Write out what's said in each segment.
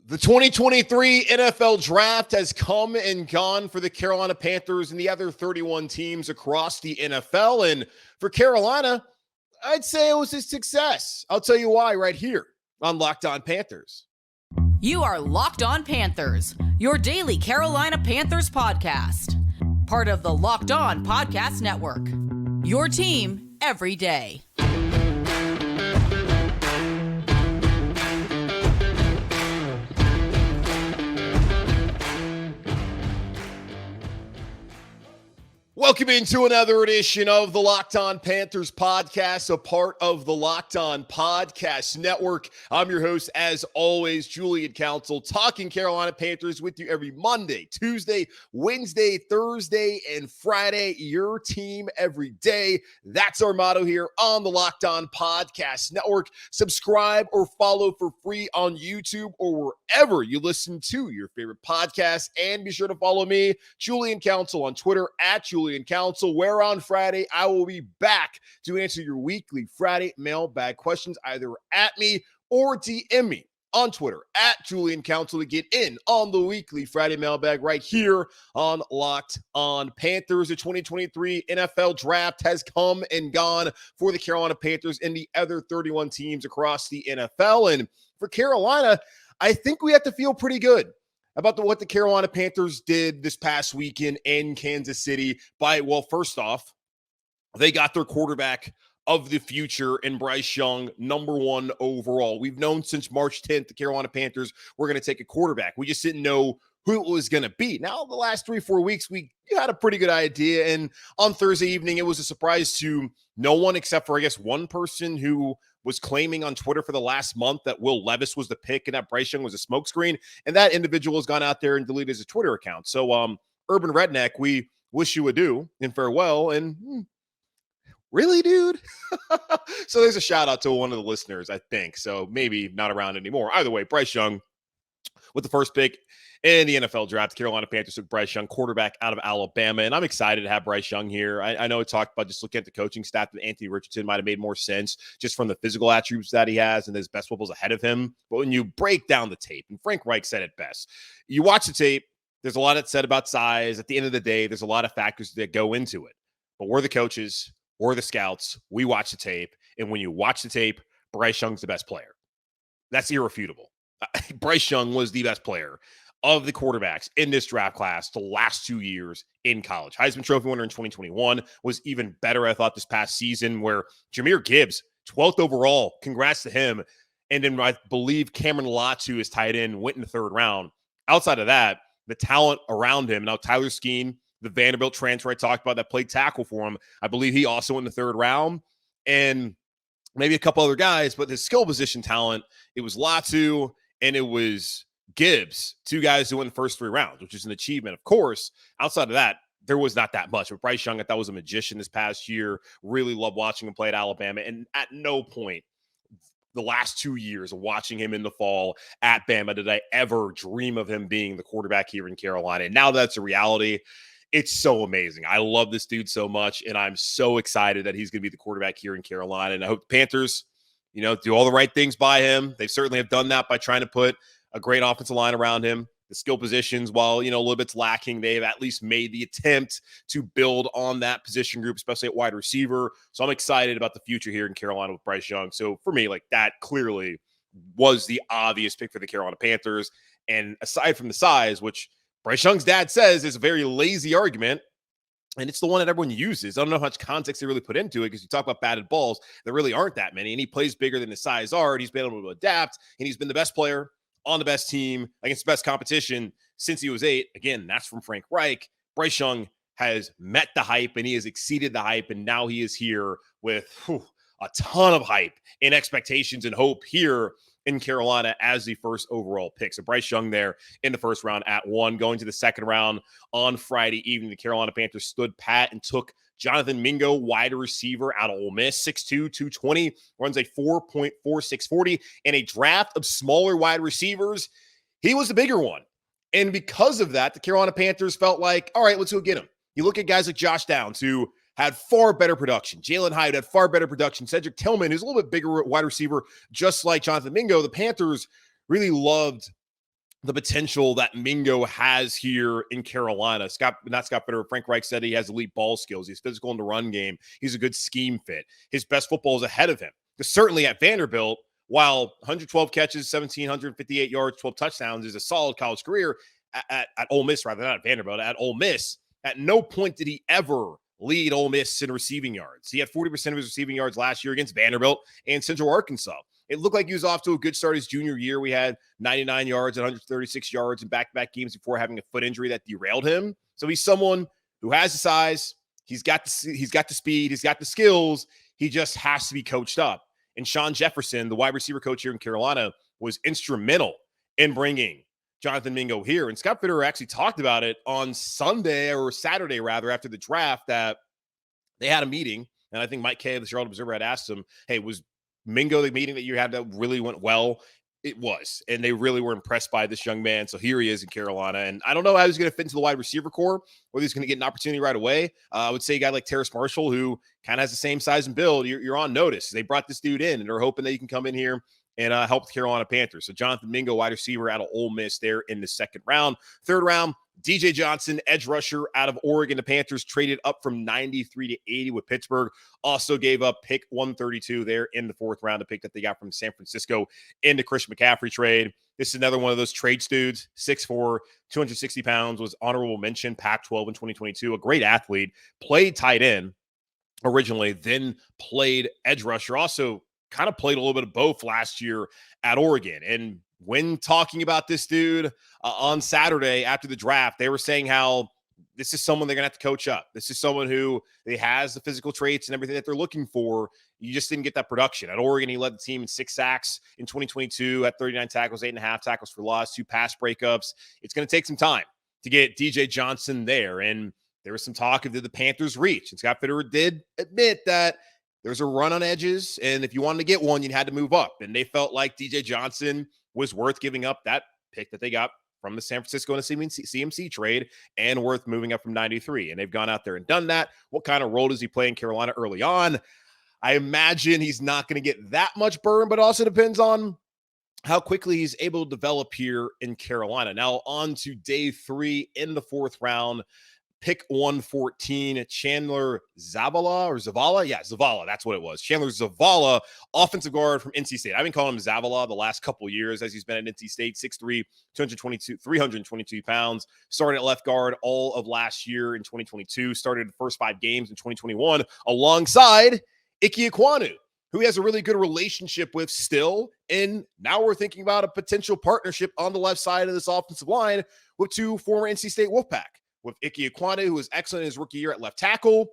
The 2023 NFL Draft has come and gone for the Carolina Panthers and the other 31 teams across the NFL. And for Carolina, I'd say it was a success. I'll tell you why right here on Locked On Panthers. You are Locked On Panthers, your daily Carolina Panthers podcast. Part of the Locked On Podcast Network, your team every day. Welcome into another edition of the Locked On Panthers podcast, a part of the Locked On Podcast Network. I'm your host, as always, Julian Council, talking Carolina Panthers with you every Monday, Tuesday, Wednesday, Thursday, and Friday. Your team every day. That's our motto here on the Locked On Podcast Network. Subscribe or follow for free on YouTube or wherever you listen to your favorite podcast. And be sure to follow me, Julian Council, on Twitter at Julian Council, where on Friday I will be back to answer your weekly Friday mailbag questions, either at me or DM me on Twitter at Julian Council to get in on the weekly Friday mailbag right here on Locked On Panthers. The 2023 NFL Draft has come and gone for the Carolina Panthers and the other 31 teams across the NFL. And for Carolina, I think we have to feel pretty good about what the Carolina Panthers did this past weekend in Kansas City. First off, they got their quarterback of the future in Bryce Young, number one overall. We've known since March 10th the Carolina Panthers were going to take a quarterback. We just didn't know who it was going to be. Now, the last 3-4 weeks, we had a pretty good idea. And on Thursday evening, it was a surprise to no one except for, I guess, one person who was claiming on Twitter for the last month that Will Levis was the pick and that Bryce Young was a smokescreen. And that individual has gone out there and deleted his Twitter account. So, Urban Redneck, we wish you adieu and farewell. And really, dude? So there's a shout out to one of the listeners, I think. So maybe not around anymore. Either way, Bryce Young with the first pick in the NFL draft. The Carolina Panthers took Bryce Young, quarterback out of Alabama, and I'm excited to have Bryce Young here. I know it talked about just looking at the coaching staff that Anthony Richardson might have made more sense just from the physical attributes that he has and his best footballs ahead of him. But when you break down the tape, and Frank Reich said it best, you watch the tape, there's a lot that's said about size. At the end of the day, there's a lot of factors that go into it. But we're the coaches, we're the scouts, we watch the tape, and when you watch the tape, Bryce Young's the best player. That's irrefutable. Bryce Young was the best player of the quarterbacks in this draft class the last 2 years in college. Heisman Trophy winner in 2021 was even better, I thought, this past season, where Jahmyr Gibbs, 12th overall, congrats to him. And then I believe Cameron Latu, his tight end, went in the third round. Outside of that, the talent around him, now Tyler Skeen, the Vanderbilt transfer I talked about that played tackle for him, I believe he also went in the third round. And maybe a couple other guys, but his skill position talent, it was Latu and it was Gibbs, two guys who went the first 3 rounds, which is an achievement, of course. Outside of that, there was not that much. But Bryce Young, I thought, was a magician this past year. Really loved watching him play at Alabama. And at no point the last 2 years of watching him in the fall at Bama did I ever dream of him being the quarterback here in Carolina. And now that's a reality. It's so amazing. I love this dude so much, and I'm so excited that he's going to be the quarterback here in Carolina. And I hope the Panthers, do all the right things by him. They certainly have done that by trying to put a great offensive line around him. The skill positions, while, a little bit's lacking, they have at least made the attempt to build on that position group, especially at wide receiver. So I'm excited about the future here in Carolina with Bryce Young. So for me, that clearly was the obvious pick for the Carolina Panthers. And aside from the size, which Bryce Young's dad says is a very lazy argument, and it's the one that everyone uses. I don't know how much context they really put into it, because you talk about batted balls, there really aren't that many, and he plays bigger than his size are, and he's been able to adapt, and he's been the best player on the best team against the best competition since he was 8. Again, that's from Frank Reich. Bryce Young has met the hype, and he has exceeded the hype, and now he is here with a ton of hype and expectations and hope here in Carolina as the first overall pick. So Bryce Young there in the first round at 1. Going to the second round on Friday evening, the Carolina Panthers stood pat and took Jonathan Mingo, wide receiver out of Ole Miss, 6'2", 220, runs a 4.4640. In a draft of smaller wide receivers, he was the bigger one. And because of that, the Carolina Panthers felt like, all right, let's go get him. You look at guys like Josh Downs, who had far better production. Jalen Hyatt had far better production. Cedric Tillman, who's a little bit bigger wide receiver, just like Jonathan Mingo. The Panthers really loved the potential that Mingo has here in Carolina. Frank Reich said he has elite ball skills. He's physical in the run game. He's a good scheme fit. His best football is ahead of him. Because certainly at Vanderbilt, while 112 catches, 1,758 yards, 12 touchdowns is a solid college career, at Ole Miss, rather, not at Vanderbilt, at Ole Miss, at no point did he ever lead Ole Miss in receiving yards. He had 40% of his receiving yards last year against Vanderbilt and Central Arkansas. It looked like he was off to a good start his junior year. We had 99 yards and 136 yards in back-to-back games before having a foot injury that derailed him. So he's someone who has the size, he's got the speed, he's got the skills. He just has to be coached up. And Sean Jefferson, the wide receiver coach here in Carolina, was instrumental in bringing Jonathan Mingo here. And Scott Fitterer actually talked about it on Sunday, or Saturday rather, after the draft, that they had a meeting. And I think Mike Kay of the Charlotte Observer had asked him, hey, was Mingo the meeting that you had that really went well? It was. And they really were impressed by this young man. So here he is in Carolina. And I don't know how he's going to fit into the wide receiver core, whether he's going to get an opportunity right away. I would say a guy like Terrace Marshall, who kind of has the same size and build, you're on notice. They brought this dude in, and they're hoping that he can come in here and help the Carolina Panthers. So Jonathan Mingo, wide receiver out of Ole Miss there in the second round. Third round, DJ Johnson, edge rusher out of Oregon. The Panthers traded up from 93 to 80 with Pittsburgh. Also gave up pick 132 there in the fourth round, the pick that they got from San Francisco in the Christian McCaffrey trade. This is another one of those trade dudes, 6'4", 260 pounds, was honorable mention, Pac-12 in 2022. A great athlete, played tight end originally, then played edge rusher. Also kind of played a little bit of both last year at Oregon. And when talking about this dude on Saturday after the draft, they were saying how this is someone they're going to have to coach up. This is someone who has the physical traits and everything that they're looking for. You just didn't get that production. At Oregon, he led the team in 6 sacks in 2022 at 39 tackles, 8.5 tackles for loss, 2 pass breakups. It's going to take some time to get DJ Johnson there. And there was some talk of the Panthers reach. And Scott Fitterer did admit that there's a run on edges, and if you wanted to get one, you had to move up. And they felt like DJ Johnson was worth giving up that pick that they got from the San Francisco and CMC trade, and worth moving up from 93. And they've gone out there and done that. What kind of role does he play in Carolina early on? I imagine he's not going to get that much burn, but also depends on how quickly he's able to develop here in Carolina. Now on to day 3 in the fourth round. Pick 114, Chandler Zavala. Yeah, Zavala. That's what it was. Chandler Zavala, offensive guard from NC State. I've been calling him Zavala the last couple of years as he's been at NC State. 6'3", 322 pounds. Started at left guard all of last year in 2022. Started the first 5 games in 2021 alongside Ike Ekwonu, who he has a really good relationship with still. And now we're thinking about a potential partnership on the left side of this offensive line with 2 former NC State Wolfpack, with Ike Ekwonu, who was excellent in his rookie year at left tackle,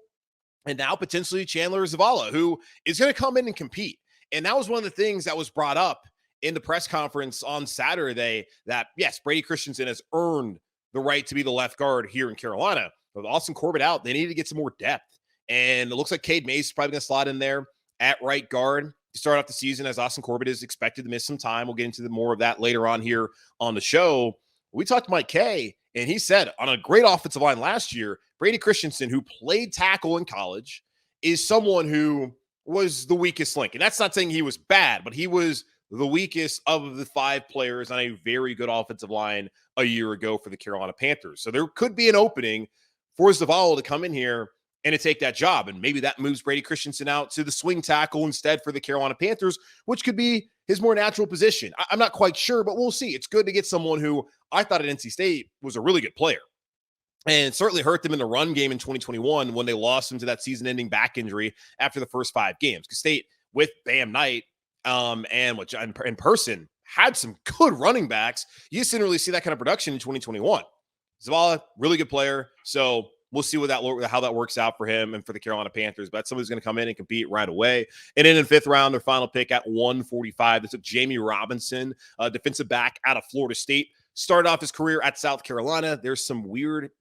and now potentially Chandler Zavala, who is going to come in and compete. And that was one of the things that was brought up in the press conference on Saturday, that, yes, Brady Christensen has earned the right to be the left guard here in Carolina. But with Austin Corbett out, they need to get some more depth. And it looks like Cade Mays is probably going to slot in there at right guard to start off the season, as Austin Corbett is expected to miss some time. We'll get into more of that later on here on the show. We talked to Mike Kay, and he said on a great offensive line last year, Brady Christensen, who played tackle in college, is someone who was the weakest link. And that's not saying he was bad, but he was the weakest of the 5 players on a very good offensive line a year ago for the Carolina Panthers. So there could be an opening for Zavala to come in here and to take that job. And maybe that moves Brady Christensen out to the swing tackle instead for the Carolina Panthers, which could be his more natural position. I'm not quite sure, but we'll see. It's good to get someone who I thought at NC State was a really good player, and certainly hurt them in the run game in 2021 when they lost him to that season-ending back injury after the first 5 games. Because State, with Bam Knight and which in person, had some good running backs. You just didn't really see that kind of production in 2021. Zavala, really good player. So we'll see how that works out for him and for the Carolina Panthers. But somebody's going to come in and compete right away. And then in the 5th round, their final pick at 145, they took Jammie Robinson, defensive back out of Florida State. Started off his career at South Carolina. There's some weird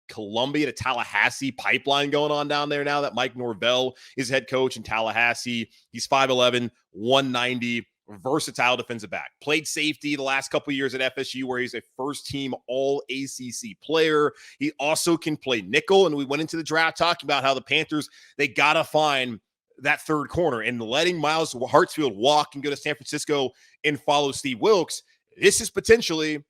Columbia to Tallahassee pipeline going on down there now that Mike Norvell is head coach in Tallahassee. He's 5'11", 190, versatile defensive back. Played safety the last couple of years at FSU, where he's a first-team All-ACC player. He also can play nickel, and we went into the draft talking about how the Panthers, they got to find that third corner, and letting Miles Hartsfield walk and go to San Francisco and follow Steve Wilks. This is potentially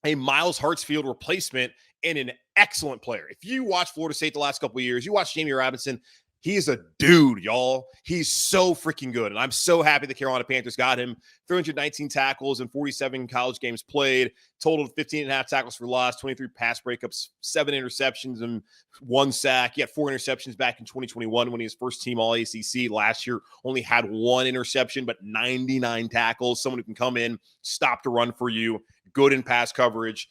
a Miles Hartsfield replacement and an excellent player. If you watch Florida State the last couple of years, you watch Jammie Robinson, he is a dude, y'all. He's so freaking good. And I'm so happy the Carolina Panthers got him. 319 tackles and 47 college games played, totaled 15 and a half tackles for loss, 23 pass breakups, 7 interceptions, and 1 sack. He had 4 interceptions back in 2021 when he was first team All-ACC. Last year, only had 1 interception, but 99 tackles. Someone who can come in, stop the run for you, good in pass coverage.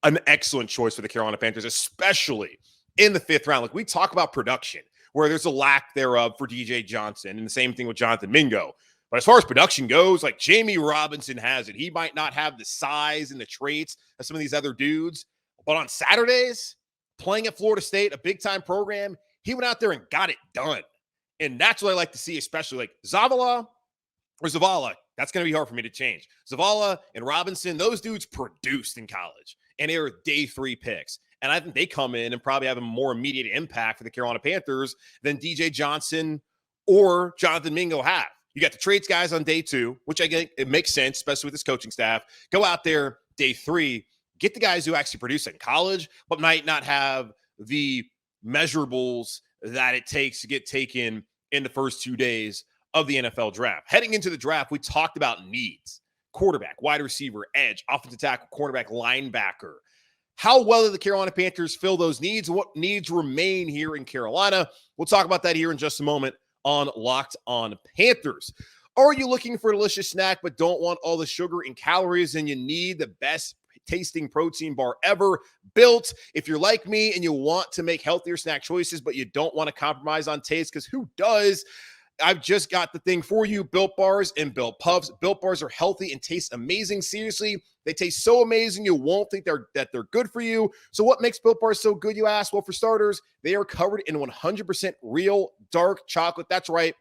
An excellent choice for the Carolina Panthers, especially in the 5th round. Like, we talk about production, where there's a lack thereof for DJ Johnson, and the same thing with Jonathan Mingo. But as far as production goes, like, Jammie Robinson has it. He might not have the size and the traits of some of these other dudes, but on Saturdays, playing at Florida State, a big-time program, he went out there and got it done. And that's what I like to see, especially like Zavala. That's going to be hard for me to change. Zavala and Robinson, those dudes produced in college, and they were day 3 picks. And I think they come in and probably have a more immediate impact for the Carolina Panthers than DJ Johnson or Jonathan Mingo have. You got the traits guys on day 2, which I think it makes sense, especially with this coaching staff. Go out there day 3, get the guys who actually produce in college, but might not have the measurables that it takes to get taken in the first 2 days of the NFL draft. Heading into the draft, we talked about needs: quarterback, wide receiver, edge, offensive tackle, cornerback, linebacker. How well do the Carolina Panthers fill those needs? What needs remain here in Carolina? We'll talk about that here in just a moment on Locked On Panthers. Are you looking for a delicious snack but don't want all the sugar and calories, and you need the best tasting protein bar ever built? If you're like me and you want to make healthier snack choices but you don't want to compromise on taste, because who does? I've just got the thing for you: Built Bars and Built Puffs. Built Bars are healthy and taste amazing. Seriously, they taste so amazing you won't think that they're good for you. So what makes Built Bars so good, you ask? Well, for starters, they are covered in 100% real dark chocolate. That's right,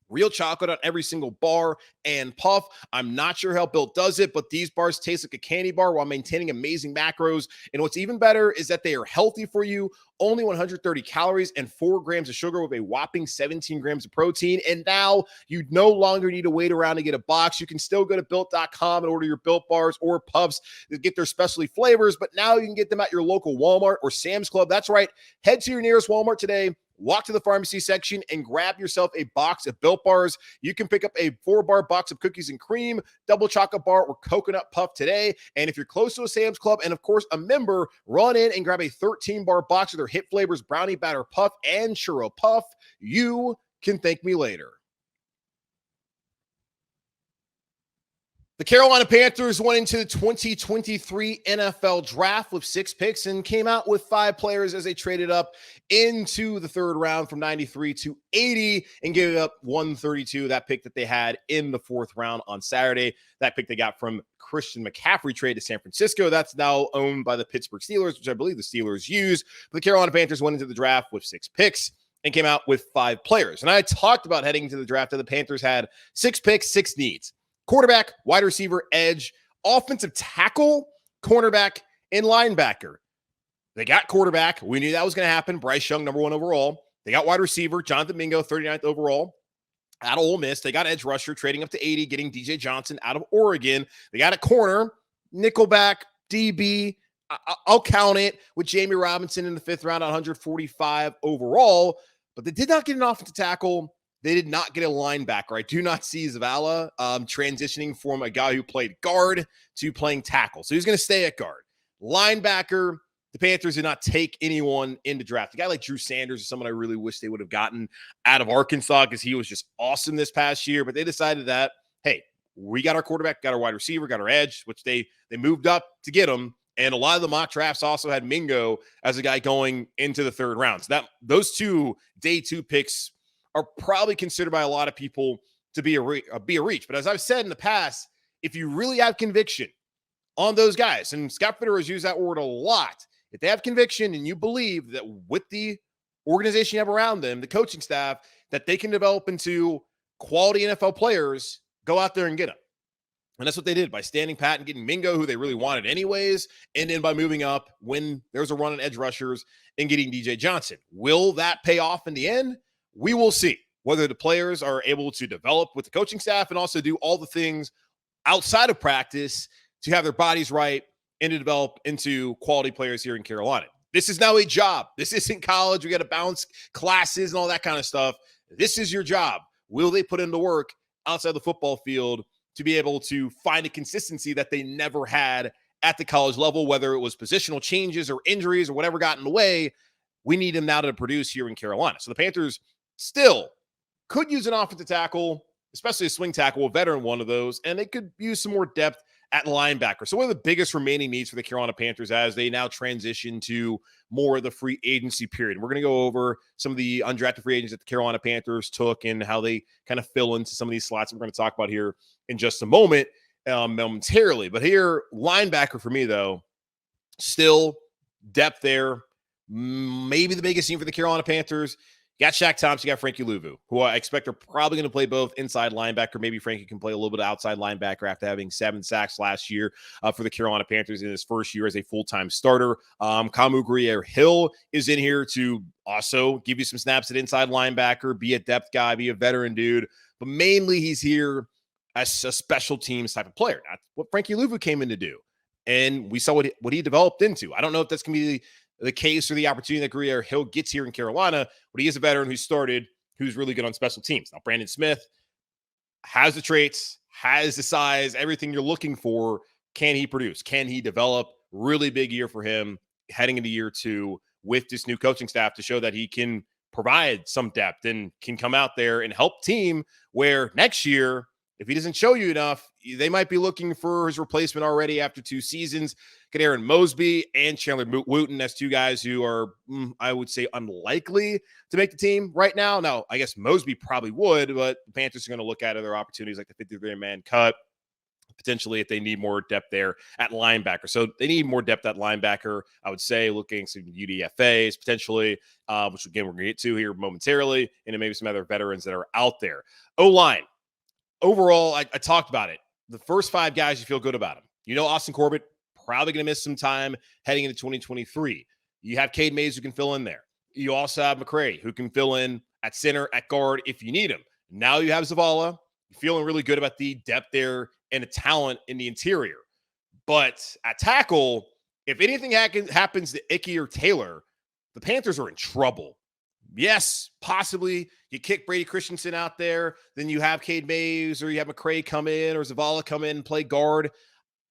real chocolate on every single bar and puff. I'm not sure how Built does it, but these bars taste like a candy bar while maintaining amazing macros. And what's even better is that they are healthy for you. Only 130 calories and 4 grams of sugar with a whopping 17 grams of protein. And now you no longer need to wait around to get a box. You can still go to Built.com and order your Built Bars or Puffs to get their specialty flavors, but now you can get them at your local Walmart or Sam's Club. That's right. Head to your nearest Walmart today, walk to the pharmacy section, and grab yourself a box of Built Bars. You can pick up a 4-bar box of cookies and cream, double chocolate bar, or coconut puff today. And if you're close to a Sam's Club and, of course, a member, run in and grab a 13-bar box of their hit flavors, brownie batter puff and churro puff. You can thank me later. The Carolina Panthers went into the 2023 NFL draft with 6 picks and came out with 5 players as they traded up into the 3rd round from 93 to 80 and gave up 132, that pick that they had in the 4th round on Saturday. That pick they got from Christian McCaffrey trade to San Francisco. That's now owned by the Pittsburgh Steelers, which I believe the Steelers use. But the Carolina Panthers went into the draft with 6 picks and came out with 5 players. And I talked about heading into the draft that the Panthers had 6 picks, 6 needs: quarterback, wide receiver, edge, offensive tackle, cornerback, and linebacker. They got quarterback. We knew that was going to happen. Bryce Young, number 1 overall. They got wide receiver, Jonathan Mingo, 39th overall out of Ole Miss. They got edge rusher, trading up to 80, getting DJ Johnson out of Oregon. They got a corner, nickelback, DB. I'll count it with Jammie Robinson in the 5th round, 145 overall. But they did not get an offensive tackle. They did not get a linebacker. I do not see Zavala transitioning from a guy who played guard to playing tackle. So he's going to stay at guard. Linebacker, the Panthers did not take anyone in the draft. A guy like Drew Sanders is someone I really wish they would have gotten out of Arkansas because he was just awesome this past year. But they decided that, hey, we got our quarterback, got our wide receiver, got our edge, which they moved up to get him. And a lot of the mock drafts also had Mingo as a guy going into the 3rd round. So those 2 day 2 picks are probably considered by a lot of people to be a reach. But as I've said in the past, if you really have conviction on those guys, and Scott Fitterer has used that word a lot, if they have conviction and you believe that with the organization you have around them, the coaching staff, that they can develop into quality NFL players, go out there and get them. And that's what they did by standing pat and getting Mingo, who they really wanted anyways, and then by moving up when there's a run on edge rushers and getting DJ Johnson. Will that pay off in the end? We will see whether the players are able to develop with the coaching staff and also do all the things outside of practice to have their bodies right and to develop into quality players here in Carolina. This is now a job. This isn't college. We got to balance classes and all that kind of stuff. This is your job. Will they put in the work outside the football field to be able to find a consistency that they never had at the college level, whether it was positional changes or injuries or whatever got in the way? We need them now to produce here in Carolina. So the Panthers still could use an offensive tackle, especially a swing tackle, a veteran one of those, and they could use some more depth at linebacker. So one of the biggest remaining needs for the Carolina Panthers as they now transition to more of the free agency period. We're going to go over some of the undrafted free agents that the Carolina Panthers took and how they kind of fill into some of these slots we're going to talk about here in just a moment, momentarily. But here, linebacker for me, though, still depth there. Maybe the biggest team for the Carolina Panthers. You got Shaq Thompson, you got Frankie Louvu, who I expect are probably going to play both inside linebacker. Maybe Frankie can play a little bit of outside linebacker after having 7 sacks last year for the Carolina Panthers in his first year as a full-time starter. Kamu Grier-Hill is in here to also give you some snaps at inside linebacker, be a depth guy, be a veteran dude. But mainly he's here as a special teams type of player. That's what Frankie Louvu came in to do. And we saw what he developed into. I don't know if that's going to be the case or the opportunity that Grier-Hill gets here in Carolina, but he is a veteran who started, who's really good on special teams. Now, Brandon Smith has the traits, has the size, everything you're looking for. Can he produce? Can he develop? Really big year for him heading into year 2 with this new coaching staff to show that he can provide some depth and can come out there and help team where next year, if he doesn't show you enough, they might be looking for his replacement already after 2 seasons. Get Aaron Mosby and Chandler Wooten as 2 guys who are, I would say, unlikely to make the team right now. Now, I guess Mosby probably would, but the Panthers are going to look at other opportunities like the 53-man cut, potentially if they need more depth there at linebacker. So they need more depth at linebacker, I would say, looking some UDFAs potentially, which again, we're going to get to here momentarily, and then maybe some other veterans that are out there. O-line. Overall, I talked about it. The first 5 guys, you feel good about them. You know, Austin Corbett, probably going to miss some time heading into 2023. You have Cade Mays who can fill in there. You also have McCray who can fill in at center, at guard if you need him. Now you have Zavala. You're feeling really good about the depth there and the talent in the interior. But at tackle, if anything happens to Ickey or Taylor, the Panthers are in trouble. Yes, possibly you kick Brady Christensen out there, then you have Cade Mays or you have McCray come in or Zavala come in and play guard.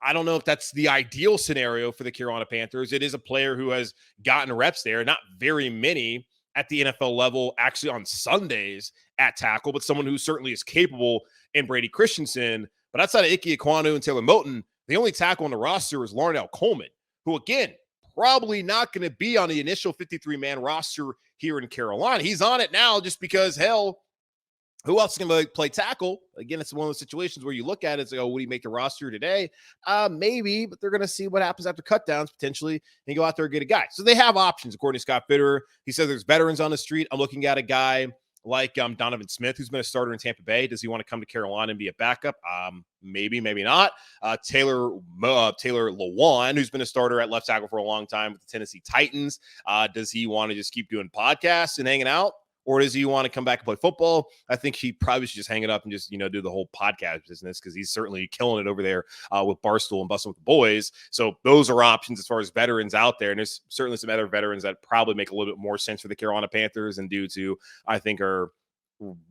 I don't know if that's the ideal scenario for the Carolina Panthers. It is a player who has gotten reps there, not very many at the NFL level, actually on Sundays at tackle, but someone who certainly is capable in Brady Christensen. But outside of Ike Ekwonu and Taylor Moton, the only tackle on the roster is Larnell Coleman, who, again, probably not going to be on the initial 53-man roster here in Carolina. He's on it now just because, hell, who else is going to play tackle? Again, it's one of those situations where you look at it and say, oh, would he make the roster today? Maybe, but they're going to see what happens after cutdowns potentially and go out there and get a guy. So they have options, according to Scott Fitterer. He says there's veterans on the street. I'm looking at a guy like Donovan Smith, who's been a starter in Tampa Bay. Does he want to come to Carolina and be a backup? Maybe, maybe not. Taylor Lewan, who's been a starter at left tackle for a long time with the Tennessee Titans. Does he want to just keep doing podcasts and hanging out? Or does he want to come back and play football? I think he probably should just hang it up and just, do the whole podcast business because he's certainly killing it over there with Barstool and busting with the boys. So those are options as far as veterans out there. And there's certainly some other veterans that probably make a little bit more sense for the Carolina Panthers and due to, I think, are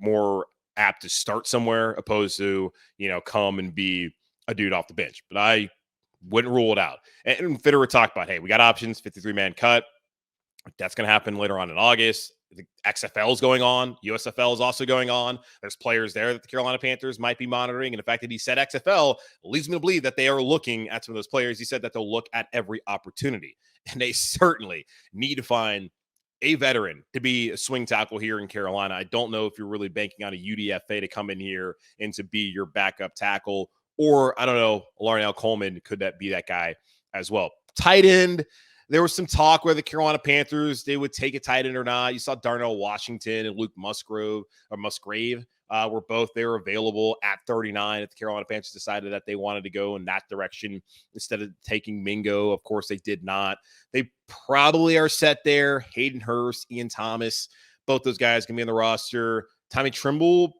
more apt to start somewhere opposed to, come and be a dude off the bench. But I wouldn't rule it out. And Fitterer talked about, hey, we got options, 53-man cut. That's going to happen later on in August. The XFL is going on. USFL is also going on. There's players there that the Carolina Panthers might be monitoring. And the fact that he said XFL leads me to believe that they are looking at some of those players. He said that they'll look at every opportunity. And they certainly need to find a veteran to be a swing tackle here in Carolina. I don't know if you're really banking on a UDFA to come in here and to be your backup tackle. Or, I don't know, Larnell Coleman, could that be that guy as well? Tight end. There was some talk whether the Carolina Panthers, they would take a tight end or not. You saw Darnell Washington and Luke Musgrave were both there available at 39. If the Carolina Panthers decided that they wanted to go in that direction instead of taking Mingo, of course they did not. They probably are set there. Hayden Hurst, Ian Thomas, both those guys can be on the roster. Tommy Trimble,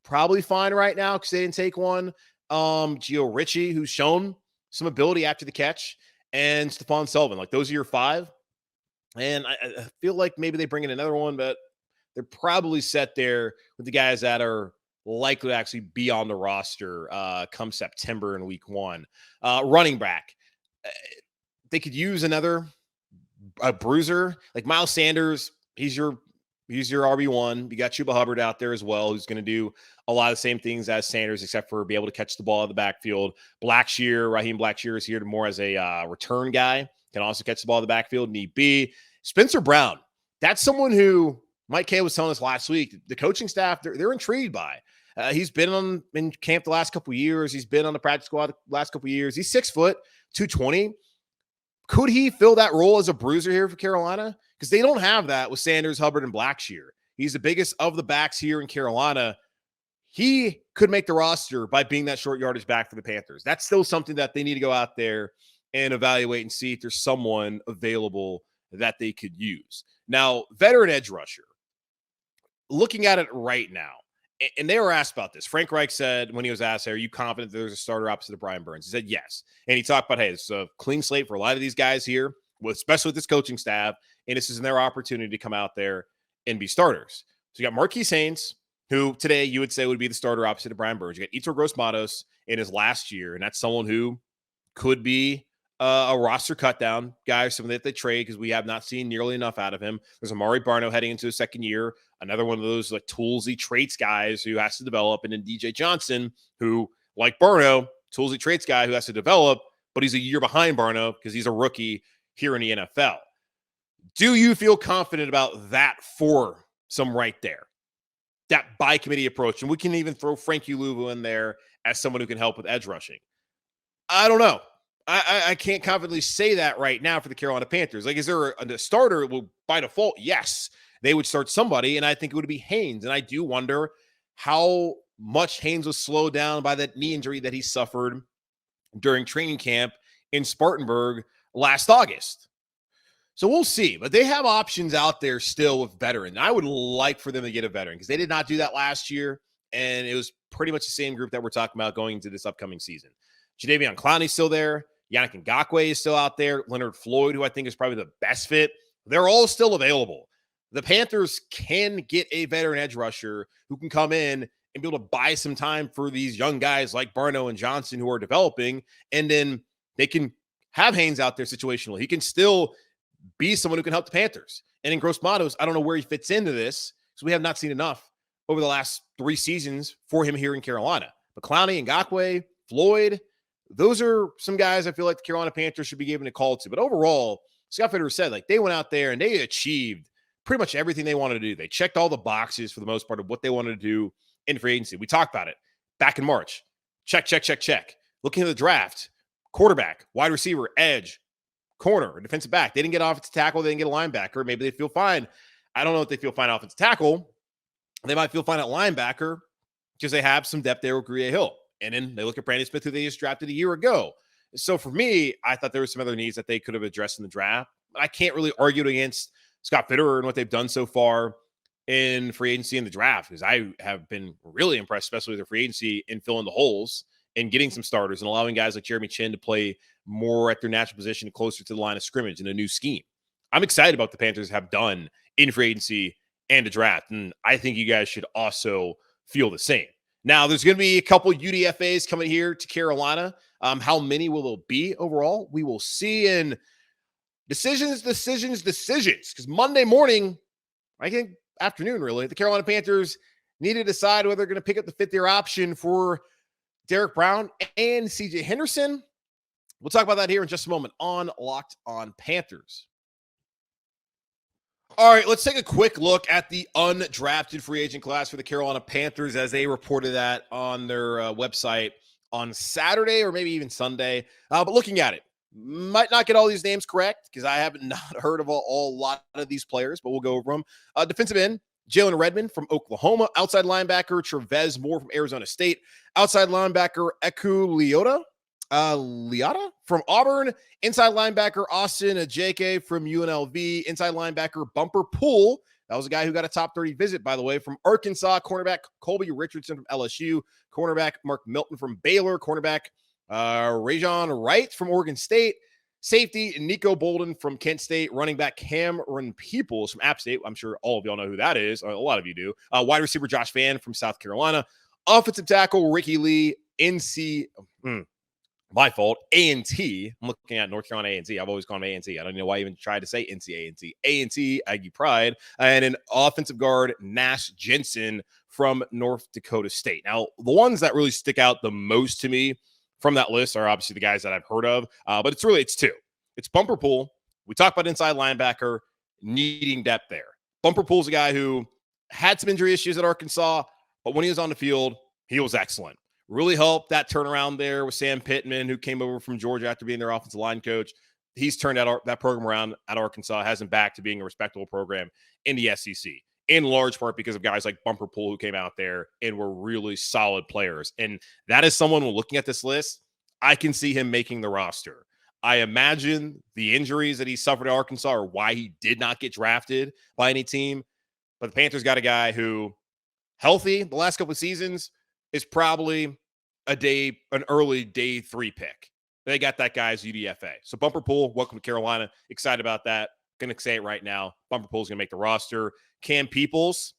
probably fine right now because they didn't take one. Gio Ritchie, who's shown some ability after the catch and Stephon Sullivan. Like, those are your 5. And I feel like maybe they bring in another one, but they're probably set there with the guys that are likely to actually be on the roster come September in week 1. Running back. They could use a bruiser like Miles Sanders. He's your RB1. You got Chuba Hubbard out there as well, who's going to do a lot of the same things as Sanders, except for be able to catch the ball in the backfield. Raheem Blackshear is here more as a return guy. Can also catch the ball in the backfield, need be. Spencer Brown, that's someone who Mike Kay was telling us last week, the coaching staff, they're intrigued by. He's been in camp the last couple of years. He's been on the practice squad the last couple of years. He's 6 foot, 220. Could he fill that role as a bruiser here for Carolina? Because they don't have that with Sanders, Hubbard, and Blackshear. He's the biggest of the backs here in Carolina. He could make the roster by being that short yardage back for the Panthers. That's still something that they need to go out there and evaluate and see if there's someone available that they could use. Now, veteran edge rusher, looking at it right now, and they were asked about this. Frank Reich said when he was asked, are you confident that there's a starter opposite of Brian Burns? He said yes. And he talked about, hey, it's a clean slate for a lot of these guys here, especially with this coaching staff, and this is their opportunity to come out there and be starters. So you got Marquise Haynes, who today you would say would be the starter opposite of Brian Burns. You got Yetur Gross-Matos in his last year, and that's someone who could be a roster cutdown guy or something that they trade because we have not seen nearly enough out of him. There's Amari Barno heading into his second year, another one of those like toolsy traits guys who has to develop, and then DJ Johnson, who, like Barno, toolsy traits guy who has to develop, but he's a year behind Barno because he's a rookie here in the NFL. Do you feel confident about that for some right there? That by committee approach, and we can even throw Frankie Louvu in there as someone who can help with edge rushing. I don't know. I can't confidently say that right now for the Carolina Panthers. Like, is there a starter? Well, by default, yes, they would start somebody, and I think it would be Haynes. And I do wonder how much Haynes was slowed down by that knee injury that he suffered during training camp in Spartanburg last August. So we'll see. But they have options out there still with veterans. I would like for them to get a veteran because they did not do that last year, and it was pretty much the same group that we're talking about going into this upcoming season. Jadeveon Clowney's still there. Yannick Ngakoue is still out there. Leonard Floyd, who I think is probably the best fit. They're all still available. The Panthers can get a veteran edge rusher who can come in and be able to buy some time for these young guys like Barno and Johnson who are developing, and then they can have Haynes out there situationally. He can still be someone who can help the Panthers. And in Gross-Matos, I don't know where he fits into this because we have not seen enough over the last 3 seasons for him here in Carolina. But Clowney, Ngakoue, Floyd, those are some guys I feel like the Carolina Panthers should be given a call to. But overall, Scott Fitterer said, like, they went out there and they achieved pretty much everything they wanted to do. They checked all the boxes for the most part of what they wanted to do in free agency. We talked about it back in March. Check. Looking at the draft, quarterback, wide receiver, edge, corner, defensive back. They didn't get offensive tackle. They didn't get a linebacker. Maybe they feel fine. I don't know if they feel fine offensive tackle. They might feel fine at linebacker because they have some depth there with Grier Hill. And then they look at Brandon Smith, who they just drafted a year ago. So for me, I thought there were some other needs that they could have addressed in the draft. But I can't really argue against Scott Fitterer and what they've done so far in free agency in the draft, because I have been really impressed, especially with their free agency, in filling the holes and getting some starters and allowing guys like Jeremy Chin to play more at their natural position, closer to the line of scrimmage in a new scheme. I'm excited about what the Panthers have done in free agency and the draft, and I think you guys should also feel the same. Now, there's going to be a couple UDFAs coming here to Carolina. How many will there be overall? We will see in decisions. Because Monday morning, I think afternoon, really, the Carolina Panthers need to decide whether they're going to pick up the fifth-year option for Derrick Brown and CJ Henderson. We'll talk about that here in just a moment on Locked On Panthers. All right, let's take a quick look at the undrafted free agent class for the Carolina Panthers as they reported that on their website on Saturday or maybe even Sunday. But looking at it, might not get all these names correct because I haven't not heard of a lot of these players, but we'll go over them. Defensive end, Jalen Redmond from Oklahoma. Outside linebacker, Trevez Moore from Arizona State. Outside linebacker, Eku Liata from Auburn. Inside linebacker, Austin Ajake from UNLV. Inside linebacker, Bumper Poole. That was a guy who got a top 30 visit, by the way, from Arkansas. Cornerback, Colby Richardson from LSU. Cornerback, Mark Milton from Baylor. Cornerback, Rajon Wright from Oregon State. Safety, Nico Bolden from Kent State. Running back, Cameron Peoples from App State. I'm sure all of y'all know who that is. A lot of you do. Wide receiver, Josh Vann from South Carolina. Offensive tackle, Ricky Lee, my fault, A&T. I'm looking at North Carolina A&T. I've always called them A&T. I don't know why I even tried to say NC A&T. A&T, Aggie Pride. And an offensive guard, Nash Jensen from North Dakota State. Now, the ones that really stick out the most to me from that list are obviously the guys that I've heard of, but it's two. It's Bumper Pool. We talked about inside linebacker needing depth there. Bumper Pool's a guy who had some injury issues at Arkansas, but when he was on the field, he was excellent. Really helped that turnaround there with Sam Pittman, who came over from Georgia after being their offensive line coach. He's turned that program around at Arkansas, has him back to being a respectable program in the SEC, in large part because of guys like Bumper Pool who came out there and were really solid players. And that is someone, when looking at this list, I can see him making the roster. I imagine the injuries that he suffered at Arkansas are why he did not get drafted by any team. But the Panthers got a guy who, healthy the last couple of seasons, is probably an early day 3 pick. They got that guy's UDFA. So Bumper Pool, welcome to Carolina. Excited about that. Going to say it right now. Bumper Pool's going to make the roster. Cam Peoples,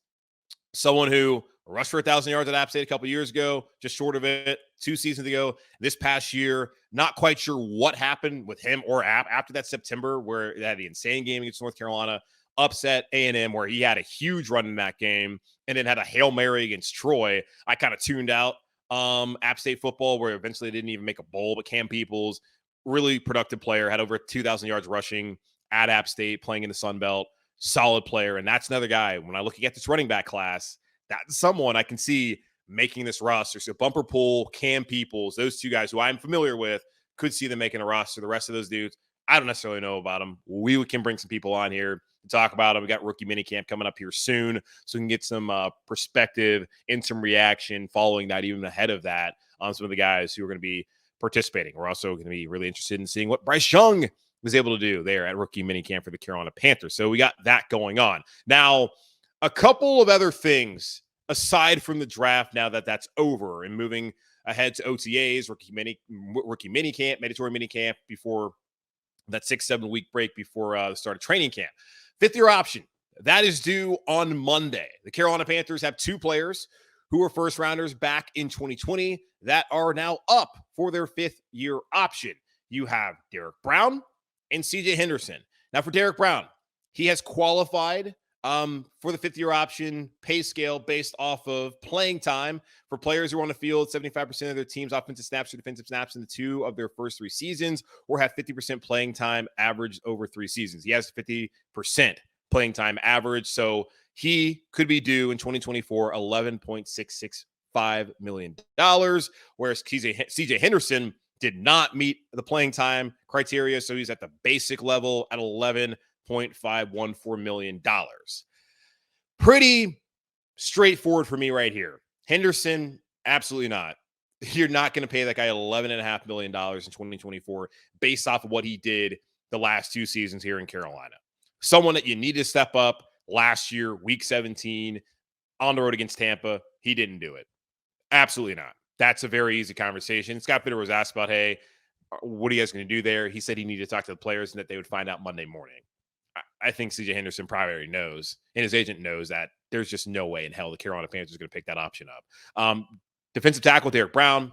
someone who rushed for 1,000 yards at App State a couple years ago, just short of it 2 seasons ago. This past year, not quite sure what happened with him or App after that September where they had the insane game against North Carolina, upset A&M where he had a huge run in that game, and then had a Hail Mary against Troy. I kind of tuned out App State football where eventually they didn't even make a bowl, but Cam Peoples, really productive player, had over 2,000 yards rushing at App State, playing in the Sun Belt, solid player. And that's another guy, when I look at this running back class, that's someone I can see making this roster. So Bumper Pool, Cam Peoples, those two guys who I'm familiar with, could see them making a roster. The rest of those dudes, I don't necessarily know about them. We can bring some people on here to talk about them. We got rookie minicamp coming up here soon, so we can get some perspective and some reaction following that, even ahead of that, on some of the guys who are going to be participating. We're also going to be really interested in seeing what Bryce Young was able to do there at rookie minicamp for the Carolina Panthers. So we got that going on. Now, a couple of other things aside from the draft, now that that's over, and moving ahead to OTAs, rookie minicamp, mandatory minicamp, before that 6-7 week break before the start of training camp. 5th-year option, that is due on Monday. The Carolina Panthers have 2 players who were first-rounders back in 2020 that are now up for their 5th-year option. You have Derrick Brown and CJ Henderson. Now, for Derrick Brown, he has qualified for the 5th-year option pay scale based off of playing time for players who are on the field 75% of their team's offensive snaps or defensive snaps in the 2 of their first 3 seasons, or have 50% playing time averaged over 3 seasons. He has 50% playing time average, so he could be due in 2024 $11.665 million, whereas CJ Henderson did not meet the playing time criteria, so he's at the basic level at $11.514 million. Pretty straightforward for me right here. Henderson, absolutely not. You're not going to pay that guy $11.5 million in 2024 based off of what he did the last 2 seasons here in Carolina. Someone that you need to step up last year, week 17, on the road against Tampa. He didn't do it. Absolutely not. That's a very easy conversation. Scott Bitter was asked about, hey, what are you guys going to do there? He said he needed to talk to the players and that they would find out Monday morning. I think CJ Henderson probably already knows, and his agent knows, that there's just no way in hell the Carolina Panthers are going to pick that option up. Defensive tackle Derrick Brown,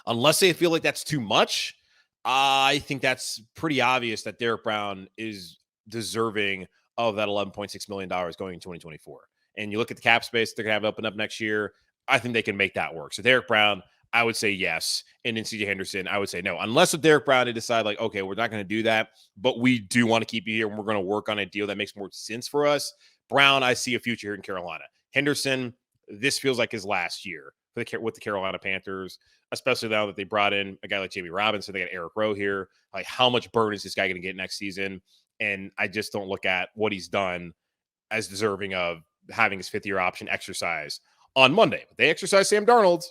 unless they feel like that's too much, I think that's pretty obvious that Derrick Brown is deserving of that $11.6 million going in 2024. And you look at the cap space they're going to have open up next year, I think they can make that work. So Derrick Brown, I would say yes. And then CJ Henderson, I would say no. Unless with Derrick Brown, they decide like, okay, we're not going to do that, but we do want to keep you here and we're going to work on a deal that makes more sense for us. Brown, I see a future here in Carolina. Henderson, this feels like his last year with the Carolina Panthers, especially now that they brought in a guy like Jammie Robinson. They got Eric Rowe here. Like, how much burn is this guy going to get next season? And I just don't look at what he's done as deserving of having his 5th-year option exercise on Monday. But they exercised Sam Darnold.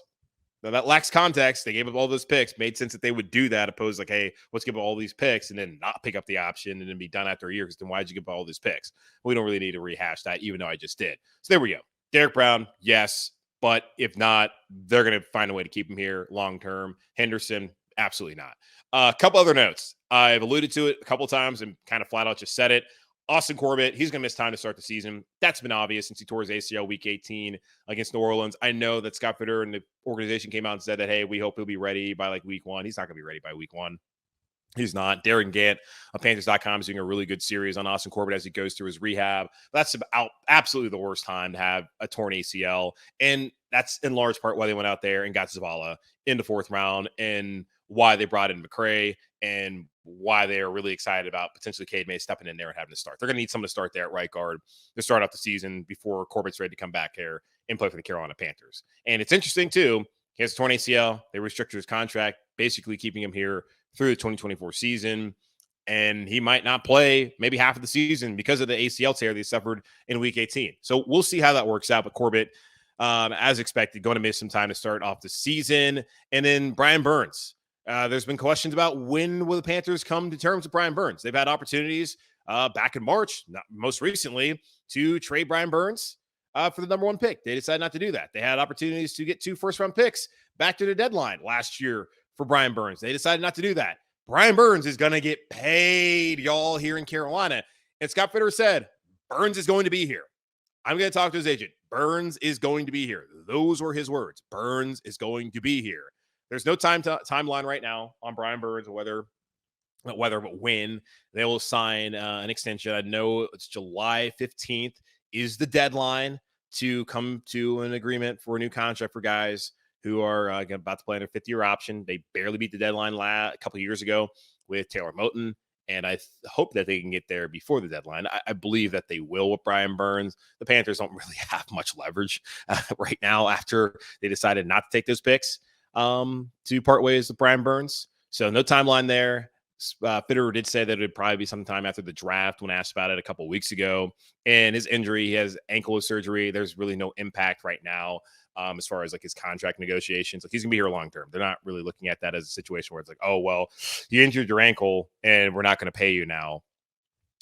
Now, that lacks context. They gave up all those picks. Made sense that they would do that, opposed like, hey, let's give up all these picks and then not pick up the option and then be done after a year, because then why'd you give up all these picks? We don't really need to rehash that, even though I just did. So there we go. Derrick Brown, yes. But if not, they're going to find a way to keep him here long-term. Henderson, Absolutely not. A couple other notes. I've alluded to it a couple times and kind of flat out just said it. Austin Corbett, he's going to miss time to start the season. That's been obvious since he tore his ACL week 18 against New Orleans. I know that Scott Fitter and the organization came out and said that, hey, we hope he'll be ready by like week 1. He's not going to be ready by week 1. He's not. Derrick Gant of Panthers.com is doing a really good series on Austin Corbett as he goes through his rehab. That's about absolutely the worst time to have a torn ACL. And that's in large part why they went out there and got Zavala in the 4th round and why they brought in McCray and why they are really excited about potentially Cade May stepping in there and having to start. They're going to need someone to start there at right guard to start off the season before Corbett's ready to come back here and play for the Carolina Panthers. And it's interesting, too. He has a torn ACL. They restricted his contract, basically keeping him here through the 2024 season. And he might not play maybe half of the season because of the ACL tear they suffered in week 18. So we'll see how that works out. But Corbett, as expected, going to miss some time to start off the season. And then Brian Burns. There's been questions about when will the Panthers come to terms with Brian Burns. They've had opportunities back in March, most recently, to trade Brian Burns for the number 1 pick. They decided not to do that. They had opportunities to get 2 first-round picks back to the deadline last year for Brian Burns. They decided not to do that. Brian Burns is going to get paid, y'all, here in Carolina. And Scott Fitter said, Burns is going to be here. I'm going to talk to his agent. Burns is going to be here. Those were his words. Burns is going to be here. There's no timeline right now on Brian Burns, but when they will sign an extension. I know it's July 15th is the deadline to come to an agreement for a new contract for guys who are about to play on a 5th-year option. They barely beat the deadline a couple of years ago with Taylor Moton, and I hope that they can get there before the deadline. I believe that they will with Brian Burns. The Panthers don't really have much leverage right now after they decided not to take those picks to part ways with Brian Burns. So no timeline there. Fitter did say that it would probably be sometime after the draft when asked about it a couple of weeks ago. And his injury, he has ankle surgery. There's really no impact right now as far as like his contract negotiations. Like he's gonna be here long term. They're not really looking at that as a situation where it's like, oh, well, you injured your ankle and we're not going to pay you now.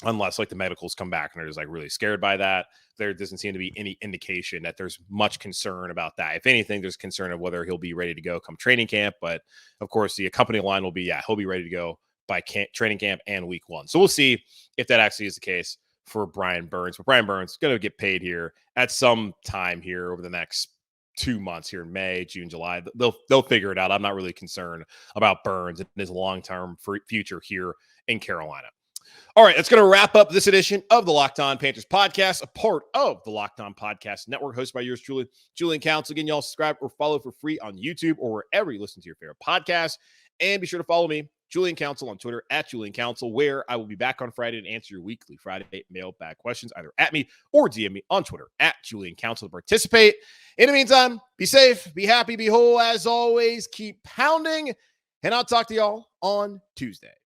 Unless like the medicals come back and they're just like really scared by that. There doesn't seem to be any indication that there's much concern about that. If anything, there's concern of whether he'll be ready to go come training camp. But of course, the accompanying line will be, he'll be ready to go by training camp and week 1. So we'll see if that actually is the case for Brian Burns. But Brian Burns is going to get paid here at some time here over the next 2 months here in May, June, July. They'll figure it out. I'm not really concerned about Burns and his long-term future here in Carolina. All right, that's going to wrap up this edition of the Locked On Panthers podcast, a part of the Locked On Podcast Network, hosted by yours truly, Julian Council. Again, y'all subscribe or follow for free on YouTube or wherever you listen to your favorite podcast. And be sure to follow me, Julian Council, on Twitter, @Julian Council, where I will be back on Friday to answer your weekly Friday mailbag questions, either at me or DM me on Twitter, @Julian Council, to participate. In the meantime, be safe, be happy, be whole. As always, keep pounding, and I'll talk to y'all on Tuesday.